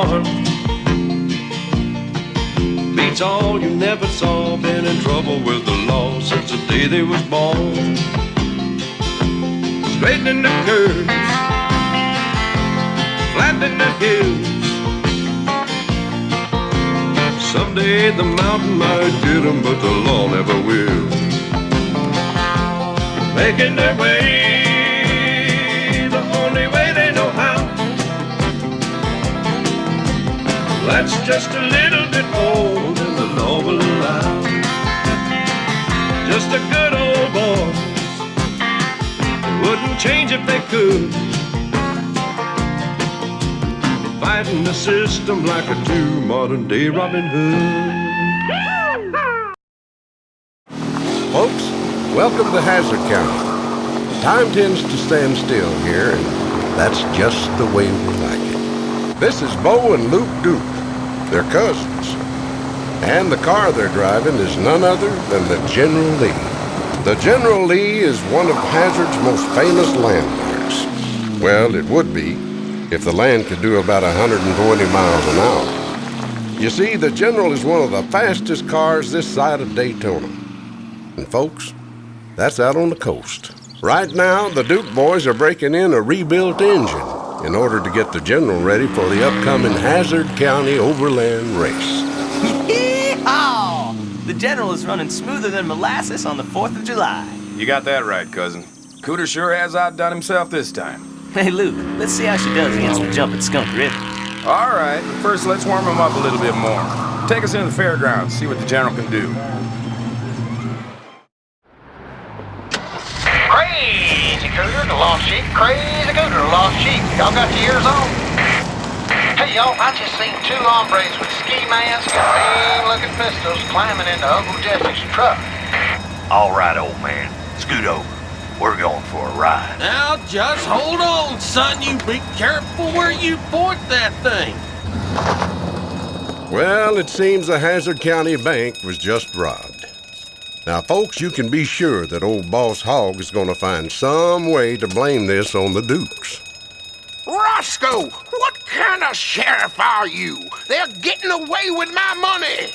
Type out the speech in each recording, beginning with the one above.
barn. Beats all you never saw, been in trouble with the law since the day they was born. Straightening the curves, flattening the hills. Someday the mountain might get them, but the law never will. Making their way the only way they know how. That's just a little bit more than the law will allow. Just a good old boy, wouldn't change if they could. Fighting the system like a true modern day Robin Hood. Folks, welcome to Hazzard County. Time tends to stand still here, and that's just the way we like it. This is Bo and Luke Duke. They're cousins. And the car they're driving is none other than the General Lee. The General Lee is one of Hazzard's most famous landmarks. Well, it would be if the land could do about 120 miles an hour. You see, the General is one of the fastest cars this side of Daytona. And folks, that's out on the coast. Right now, the Duke boys are breaking in a rebuilt engine in order to get the General ready for the upcoming Hazzard County Overland Race. Yee-haw! The General is running smoother than molasses on the 4th of July. You got that right, cousin. Cooter sure has outdone himself this time. Hey, Luke, let's see how she does against the jumping Skunk River. All right, but first let's warm him up a little bit more. Take us into the fairgrounds, see what the General can do. Crazy Cooter, the lost sheep. Crazy Cooter, the lost sheep. Y'all got your ears on? Hey, y'all, I just seen two hombres with ski masks and mean-looking pistols climbing into Uncle Jesse's truck. All right, old man. Scoot over. We're going for a ride. Now, just hold on, son. You be careful where you point that thing. Well, it seems the Hazzard County Bank was just robbed. Now, folks, you can be sure that old Boss Hogg is going to find some way to blame this on the Dukes. Roscoe, what kind of sheriff are you? They're getting away with my money.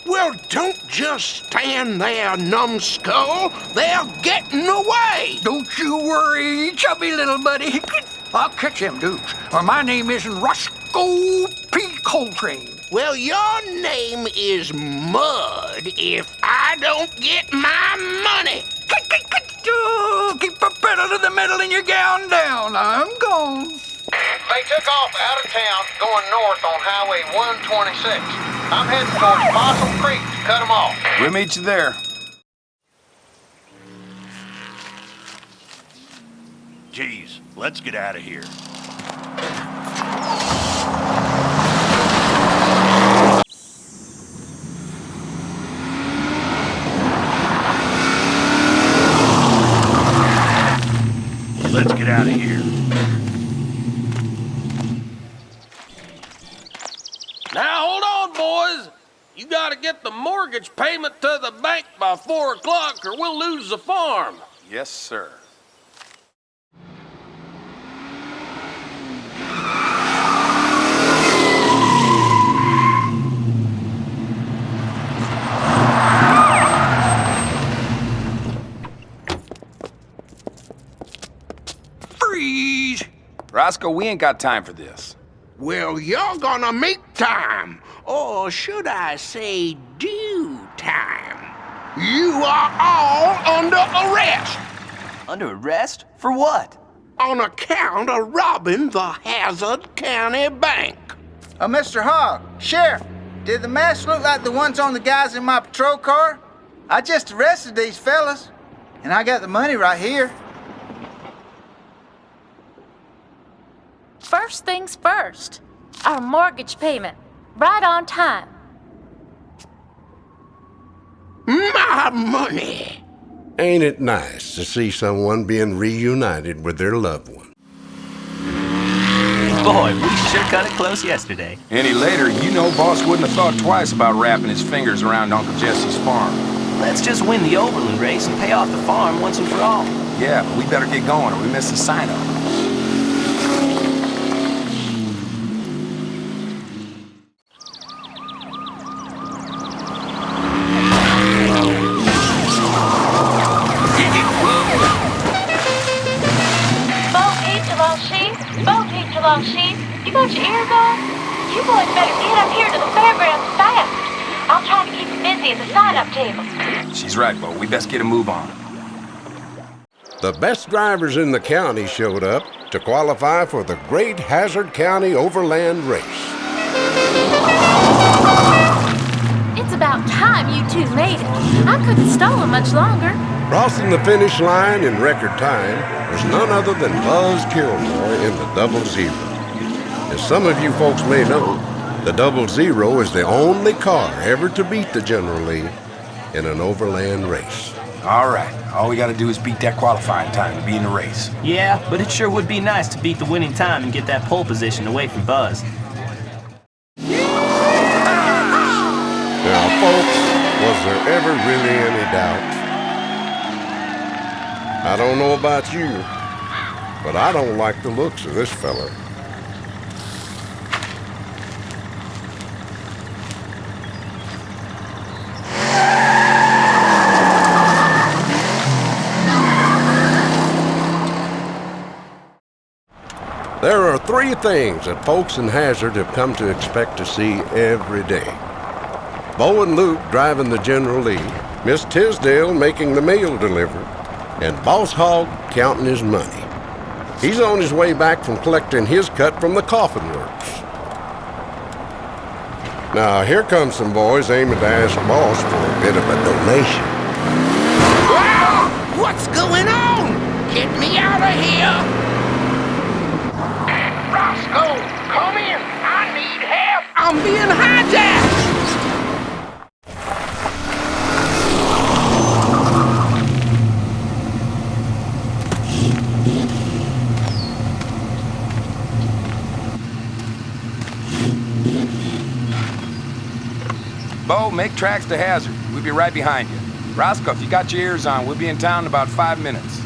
Well, don't just stand there, numbskull. They're getting away. Don't you worry, chubby little buddy. I'll catch them Dukes, or my name isn't Roscoe P. Coltrane. Well, your name is Mud if I don't get my money. Keep a pedal to the metal and your gown down. I'm gone. They took off out of town going north on Highway 126. I'm heading towards Possum Creek to cut them off. We'll meet you there. Geez, let's get out of here. Let's get out of here. Now, hold on, boys. You gotta get the mortgage payment to the bank by 4 o'clock or we'll lose the farm. Yes, sir. Freeze! Roscoe, we ain't got time for this. Well, you're gonna make time. Or should I say due time. You are all under arrest. Under arrest? For what? On account of robbing the Hazzard County Bank. Mr. Hogg, Sheriff, did the masks look like the ones on the guys in my patrol car? I just arrested these fellas, and I got the money right here. First things first, our mortgage payment, right on time. My money! Ain't it nice to see someone being reunited with their loved one? Boy, we sure cut it close yesterday. Any later, you know Boss wouldn't have thought twice about wrapping his fingers around Uncle Jesse's farm. Let's just win the Overland race and pay off the farm once and for all. Yeah, but we better get going or we miss the sign-up. boys better get up here to the fairgrounds fast. I'll try to keep you busy at the sign-up tables. She's right, Bo. We best get a move on. The best drivers in the county showed up to qualify for the Great Hazzard County Overland Race. It's about time you two made it. I couldn't stall them much longer. Crossing the finish line in record time was none other than Buzz Kilmore in the Double Zero. As some of you folks may know, the Double Zero is the only car ever to beat the General Lee in an overland race. All right. All we gotta do is beat that qualifying time to be in the race. Yeah, but it sure would be nice to beat the winning time and get that pole position away from Buzz. Now, folks, was there ever really any doubt? I don't know about you, but I don't like the looks of this fella. There are three things that folks in Hazzard have come to expect to see every day. Bo and Luke driving the General Lee, Miss Tisdale making the mail delivery, and Boss Hogg counting his money. He's on his way back from collecting his cut from the coffin works. Now, here come some boys aiming to ask Boss for a bit of a donation. Well, what's going on? Get me out of here! Roscoe, come in! I need help! I'm being hijacked! Bo, make tracks to Hazzard. We'll be right behind you. Roscoe, if you got your ears on, we'll be in town in about 5 minutes.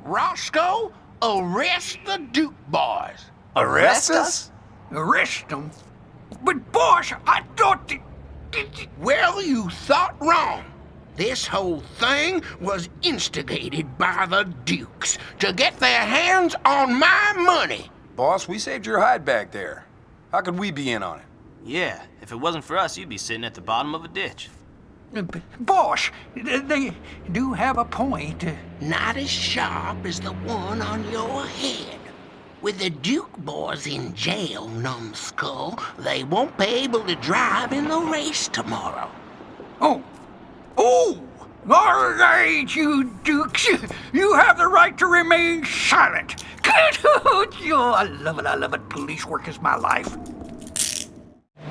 Roscoe, arrest the Duke boys. Arrest us? Arrest them? But, boss, I thought that... Well, you thought wrong. This whole thing was instigated by the Dukes to get their hands on my money. Boss, we saved your hide back there. How could we be in on it? Yeah, if it wasn't for us, you'd be sitting at the bottom of a ditch. Boss, they do have a point. Not as sharp as the one on your head. With the Duke boys in jail, numbskull, they won't be able to drive in the race tomorrow. Oh! All right, you Dukes. You have the right to remain silent. Oh, I love it. Police work is my life.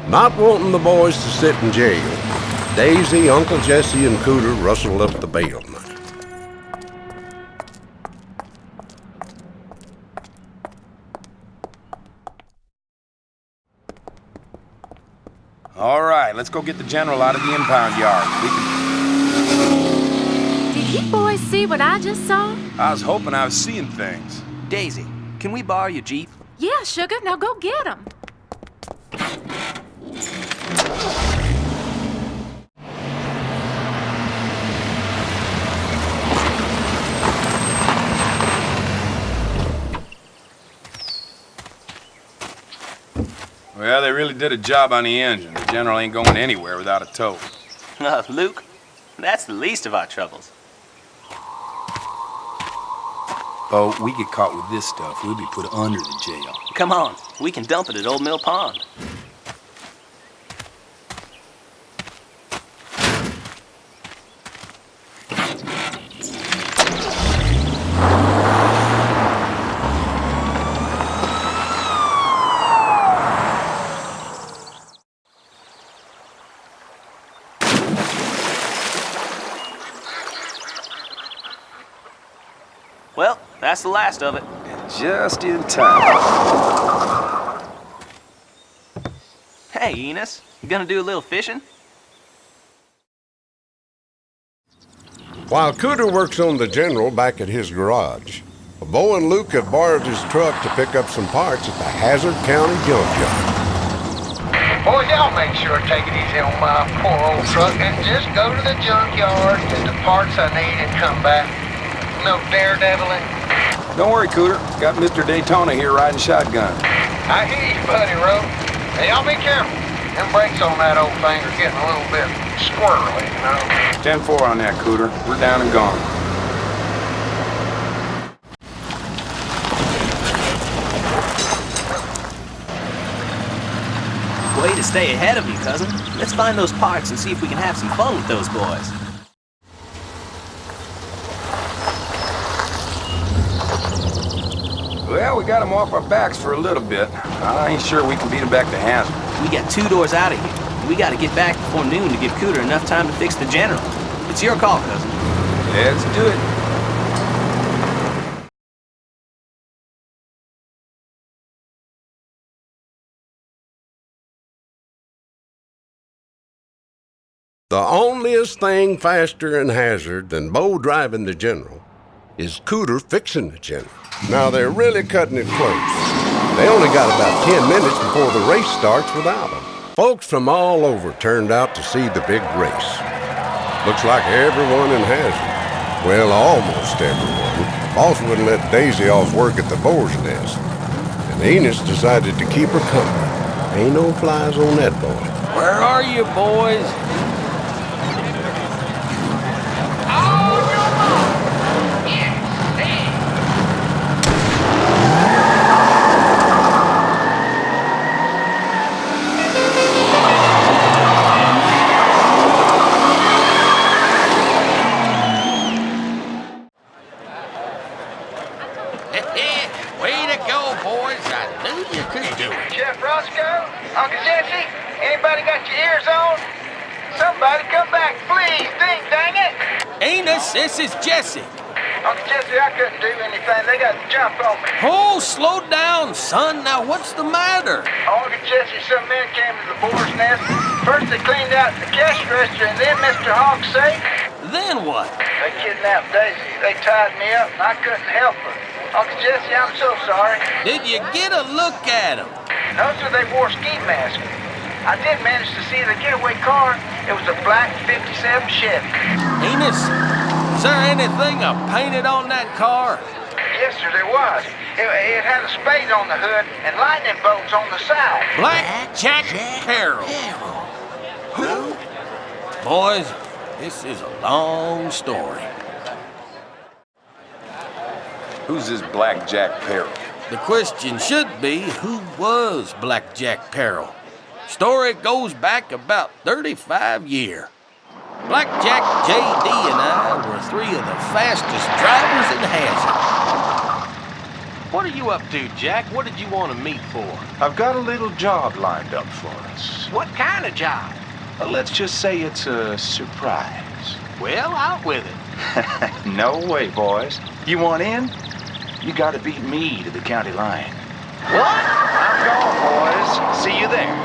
Not wanting the boys to sit in jail, Daisy, Uncle Jesse, and Cooter rustled up the bail money. All right, let's go get the General out of the impound yard. Did you boys see what I just saw? I was hoping I was seeing things. Daisy, can we borrow your Jeep? Yeah, sugar. Now go get them. Well, they really did a job on the engine. The General ain't going anywhere without a tow. Luke, that's the least of our troubles. Oh, we get caught with this stuff, we'll be put under the jail. Come on, we can dump it at Old Mill Pond. Well, that's the last of it. Just in time. Hey, Enos, you gonna do a little fishing? While Cooter works on the General back at his garage, Bo and Luke have borrowed his truck to pick up some parts at the Hazzard County Junkyard. Boys, y'all make sure to take it easy on my poor old truck and just go to the junkyard, get the parts I need, and come back. No daredeviling. Don't worry, Cooter. Got Mr. Daytona here riding shotgun. I hear you, buddy, Rope. Hey, y'all be careful. Them brakes on that old thing are getting a little bit squirrely, you know? 10-4 on that, Cooter. We're down and gone. Way to stay ahead of me, cousin. Let's find those parts and see if we can have some fun with those boys. Well, we got them off our backs for a little bit. I ain't sure we can beat them back to Hazzard. We got 2 doors out of here. We gotta get back before noon to give Cooter enough time to fix the general. It's your call, cousin. Let's do it. The onlyest thing faster in Hazzard than Bo driving the General is Cooter fixing the General. Now they're really cutting it close. They only got about 10 minutes before the race starts without them. Folks from all over turned out to see the big race. Looks like everyone in Hazzard, well, almost everyone. Boss wouldn't let Daisy off work at the boar's nest, and Enos decided to keep her company. Ain't no flies on that boy. Where are you, boys? Way to go, boys. I knew you could do it. Chef Roscoe? Uncle Jesse? Anybody got your ears on? Somebody come back, please. Ding, dang it. Enos, this is Jesse. Uncle Jesse, I couldn't do anything. They got to jump on me. Oh, slow down, son. Now, what's the matter? Uncle Jesse, some men came to the boar's nest. First they cleaned out the cash register and then Mr. Hawk's safe. Then what? They kidnapped Daisy. They tied me up and I couldn't help her. Uncle Jesse, I'm so sorry. Did you get a look at them? No, sir, they wore ski masks. I did manage to see the getaway car. It was a black 57 Chevy. Enos, is there anything painted on that car? Yes, sir, there was. It had a spade on the hood and lightning bolts on the side. Black Jack Carroll. Who? Boys, this is a long story. Who's this Black Jack Peril? The question should be, who was Black Jack Peril? Story goes back about 35 years. Black Jack, J.D. and I were 3 of the fastest drivers in Hazzard. What are you up to, Jack? What did you want to meet for? I've got a little job lined up for us. What kind of job? Let's just say it's a surprise. Well, out with it. No way, boys. You want in? You gotta beat me to the county line. What? I'm gone, boys. See you there.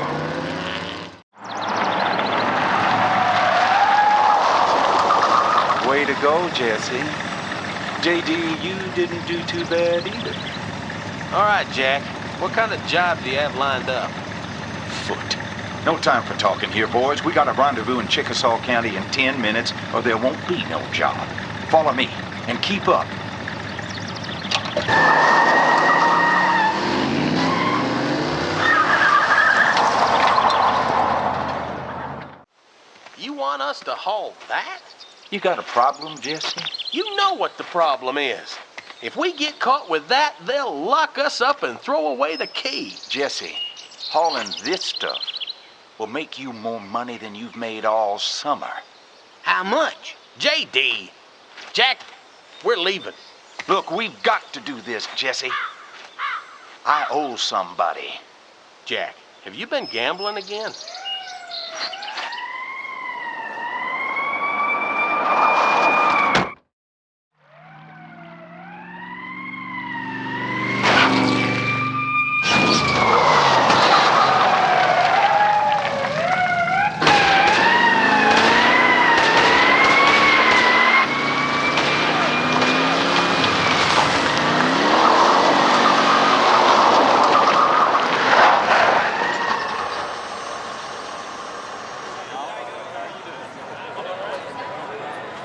Way to go, Jesse. J.D., you didn't do too bad either. All right, Jack. What kind of job do you have lined up? Foot. No time for talking here, boys. We got a rendezvous in Chickasaw County in 10 minutes, or there won't be no job. Follow me, and keep up. You want us to haul that? You got a problem, Jesse? You know what the problem is. If we get caught with that, they'll lock us up and throw away the key. Jesse, hauling this stuff will make you more money than you've made all summer. How much? J.D. Jack, we're leaving. Look, we've got to do this, Jesse. I owe somebody. Jack, have you been gambling again?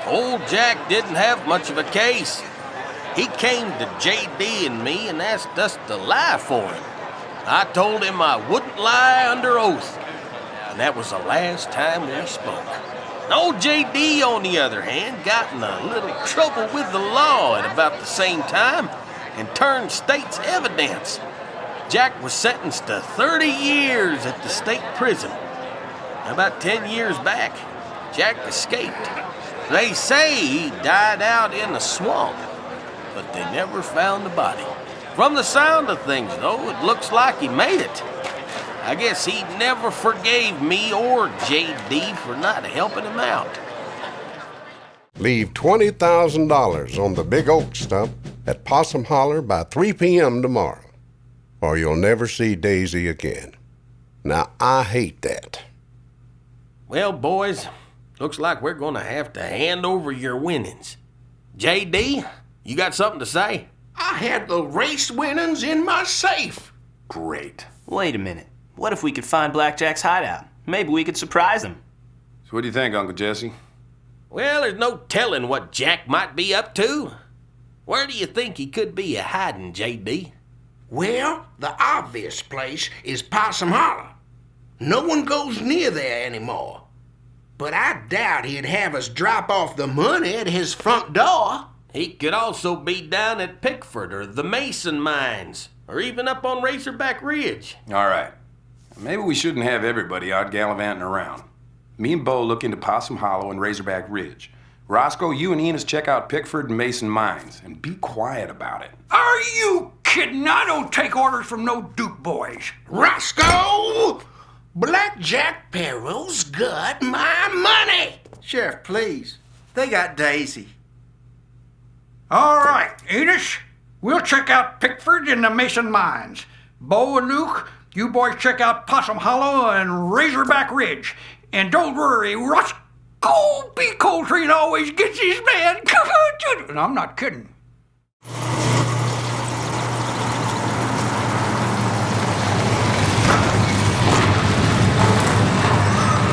Old Jack didn't have much of a case. He came to J.D. and me and asked us to lie for him. I told him I wouldn't lie under oath, and that was the last time we spoke. Old J.D., on the other hand, got in a little trouble with the law at about the same time and turned state's evidence. Jack was sentenced to 30 years at the state prison. About 10 years back, Jack escaped. They say he died out in the swamp, but they never found the body. From the sound of things, though, it looks like he made it. I guess he never forgave me or J.D. for not helping him out. Leave $20,000 on the big oak stump at Possum Holler by 3 p.m. tomorrow, or you'll never see Daisy again. Now, I hate that. Well, boys, looks like we're gonna have to hand over your winnings. J.D., you got something to say? I had the race winnings in my safe. Great. Wait a minute. What if we could find Blackjack's hideout? Maybe we could surprise him. So what do you think, Uncle Jesse? Well, there's no telling what Jack might be up to. Where do you think he could be hiding, J.D.? Well, the obvious place is Possum Holler. No one goes near there anymore. But I doubt he'd have us drop off the money at his front door. He could also be down at Pickford or the Mason Mines, or even up on Razorback Ridge. All right. Maybe we shouldn't have everybody out gallivanting around. Me and Bo look into Possum Hollow and Razorback Ridge. Roscoe, you and Enos check out Pickford and Mason Mines, and be quiet about it. Are you kidding? I don't take orders from no Duke boys. Roscoe! Blackjack Perrow's got my money! Sheriff, please. They got Daisy. All right, Enos, we'll check out Pickford and the Mason Mines. Bo and Luke, you boys check out Possum Hollow and Razorback Ridge. And don't worry, Roscoe B. Coltrane always gets his man. And I'm not kidding.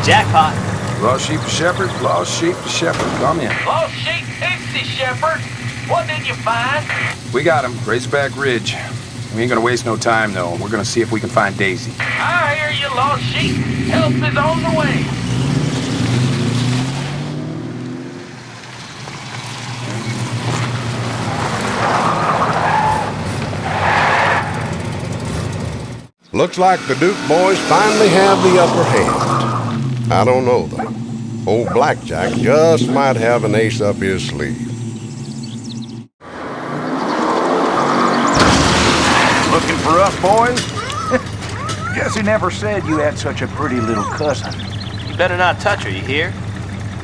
Jackpot. Lost sheep to shepherd, lost sheep to shepherd. Come in. Lost sheep, Pixie Shepherd. What did you find? We got him, Razorback Ridge. We ain't gonna waste no time, though. We're gonna see if we can find Daisy. I hear you, lost sheep. Help is on the way. Looks like the Duke boys finally have the upper hand. I don't know, though. Old Blackjack just might have an ace up his sleeve. Looking for us, boys? Jesse never said you had such a pretty little cousin. You better not touch her, you hear?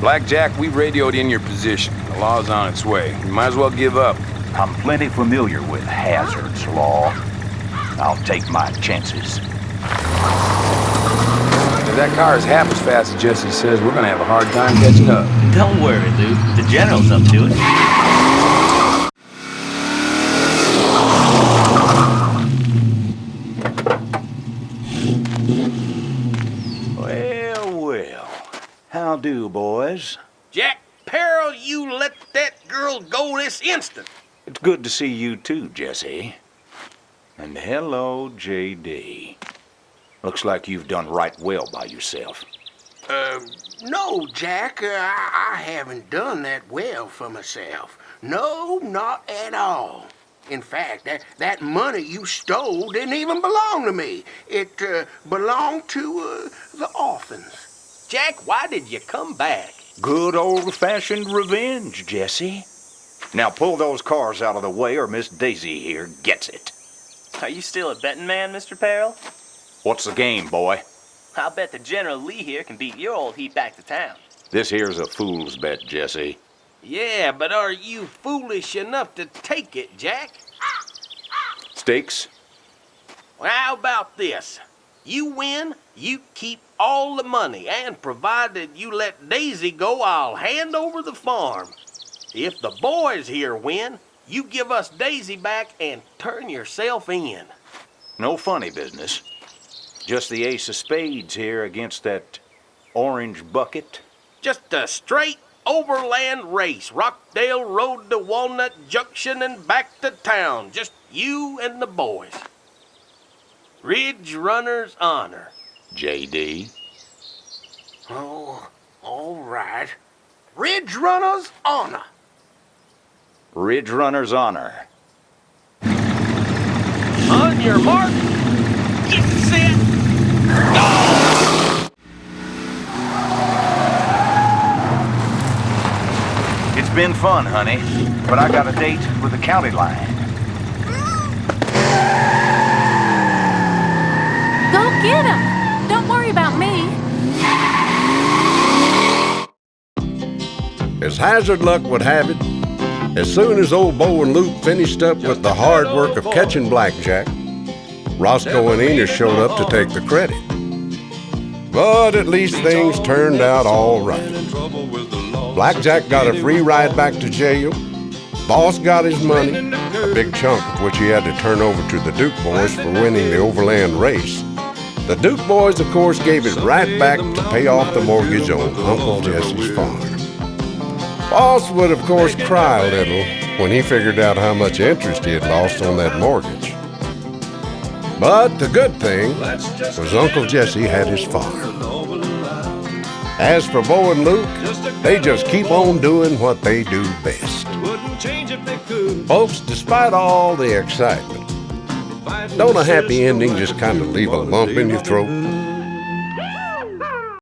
Blackjack, we radioed in your position. The law's on its way. You might as well give up. I'm plenty familiar with Hazzard's law. I'll take my chances. If that car is half as fast as Jesse says, we're gonna have a hard time catching up. Don't worry, Luke. The General's up to it. Well. How do, boys? Jack Peril, you let that girl go this instant. It's good to see you too, Jesse. And hello, J.D. Looks like you've done right well by yourself. No, Jack, I haven't done that well for myself. No, not at all. In fact, that money you stole didn't even belong to me. It belonged to the orphans. Jack, why did you come back? Good old-fashioned revenge, Jesse. Now pull those cars out of the way or Miss Daisy here gets it. Are you still a betting man, Mr. Peril? What's the game, boy? I'll bet the General Lee here can beat your old heap back to town. This here's a fool's bet, Jesse. Yeah, but are you foolish enough to take it, Jack? Stakes? Well, how about this? You win, you keep all the money, and provided you let Daisy go, I'll hand over the farm. If the boys here win, you give us Daisy back and turn yourself in. No funny business. Just the ace of spades here against that orange bucket. Just a straight overland race. Rockdale Road to Walnut Junction and back to town. Just you and the boys. Ridge Runner's Honor. JD. Oh, all right. Ridge Runner's Honor. Ridge Runner's Honor. On your mark, get set, go! It's been fun, honey, but I got a date with the county line. Go get him. Don't worry about me. As Hazzard luck would have it, as soon as old Bo and Luke finished up with the hard work of catching Blackjack, Roscoe and Enos showed up to take the credit. But at least things turned out all right. Blackjack got a free ride back to jail. Boss got his money, a big chunk of which he had to turn over to the Duke boys for winning the overland race. The Duke boys, of course, gave it right back to pay off the mortgage on Uncle Jesse's farm. Boss would, of course, cry a little when he figured out how much interest he had lost on that mortgage. But the good thing was Uncle Jesse had his farm. As for Bo and Luke, they just keep on doing what they do best. Folks, despite all the excitement, don't a happy ending just kind of leave a lump in your throat?